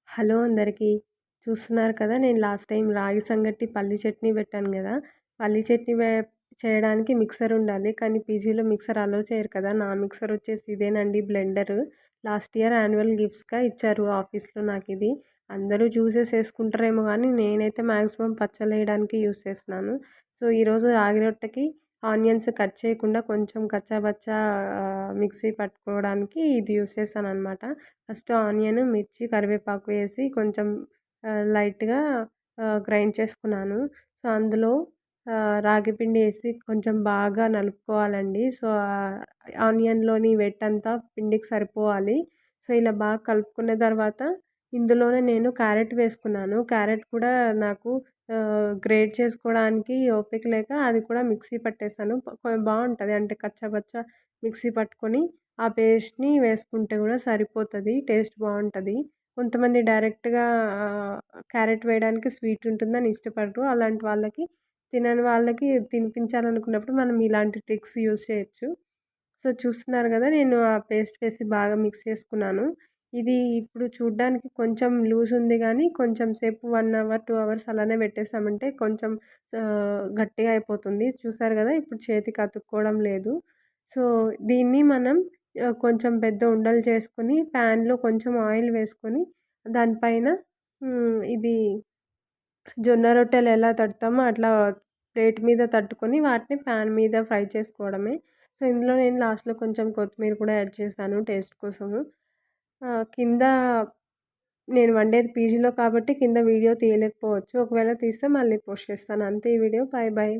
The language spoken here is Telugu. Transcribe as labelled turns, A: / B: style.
A: హలో అందరికీ. చూస్తున్నారు కదా! నేను లాస్ట్ టైం రాగి సంగటి, పల్లి చట్నీ పెట్టాను గదా! పల్లి చట్నీ చేయడానికి మిక్సర్ ఉండాలి. కానీ పీజీలో మిక్సర్ అలో చేయరు కదా! నా మిక్సర్ వచ్చేసి ఇదేనండి బ్లెండరు. లాస్ట్ ఇయర్ యాన్యువల్ గిఫ్ట్స్‌గా ఇచ్చారు ఆఫీస్‌లో నాకిది. అందరూ జ్యూసెస్ ఏసుకుంటారేమో గానీ నేనైతే మాక్సిమం పచ్చళ్ళేయడానికి యూజ్ చేస్తున్నాను. సో, ఈరోజు రాగి రొట్టెకి ఆనియన్స్ కట్ చేయకుండా కొంచెం కచ్చా బచ్చా మిక్సీ పట్టుకోవడానికి ఇది యూజ్ చేశాననమాట. ఫస్ట్ ఆనియన్, మిర్చి, కరివేపాకు వేసి కొంచెం లైట్‌గా గ్రైండ్ చేసుకున్నాను. సో, అందులో రాగి పిండి ఏసి కొంచెం బాగా నలుపుకోవాలండి. సో, ఆనియన్‌లోని వెట్టంతా పిండికి సరిపోవాలి. సో, ఇలా బాగా కలుపుకున్న తర్వాత ఇందులోనే నేను క్యారెట్ వేసుకున్నాను. క్యారెట్ కూడా నాకు గ్రేట్ చేసుకోవడానికి ఓపిక లేక అది కూడా మిక్సీ పట్టేసాను. బావుంటది. అంటే కచ్చాపచ్చా మిక్సీ పట్టుకొని ఆ పేస్ట్‌ని వేసుకుంటే గూడా సరిపోతది. టేస్ట్ బావుంటది. కొంతమంది డైరెక్ట్‌గా క్యారెట్ వేయడానికి స్వీట్ ఉంటుందని ఇష్టపడరు. అలాంటి వాళ్ళకి తినని వాళ్ళకి తినిపించాలనుకున్నప్పుడు మనం ఇలాంటి ట్రిక్స్ యూజ్ చేయొచ్చు. సో, చూస్తున్నారు గదా! నేను ఆ పేస్ట్ వేసి బాగా మిక్స్ చేసుకున్నాను. ఇది ఇప్పుడు చూడ్డానికి కొంచెం లూజ్ ఉంది గానీ, కొంచెం సేపు 1 అవర్, 2 అవర్స్ అలానే పెట్టేసామంటే కొంచెం గట్టిగా అయిపోతుంది. చూసారు గదా! ఇప్పుడు చేతికి అతుక్కోవడం లేదు. సో, దీన్ని మనం కొంచెం పెద్ద ఉండలు చేసుకొని ప్యాన్‌లో కొంచెం ఆయిల్ వేసుకొని దానిపైన ఇది జొన్న రొట్టెలు ఎలా తడతామో అట్లా ప్లేట్ మీద తట్టుకొని వాటిని ప్యాన్ మీద ఫ్రై చేసుకోవడమే. సో, ఇందులో నేను లాస్ట్‌లో కొంచెం కొత్తిమీర కూడా యాడ్ చేశాను టేస్ట్ కోసము. కింద నేను వండేది పీజీలో కాబట్టి కింద వీడియో తీయలేకపోవచ్చు. ఒకవేళ తీస్తే మళ్ళీ పోస్ట్ చేస్తాను. అంతే ఈ వీడియో. Bye bye.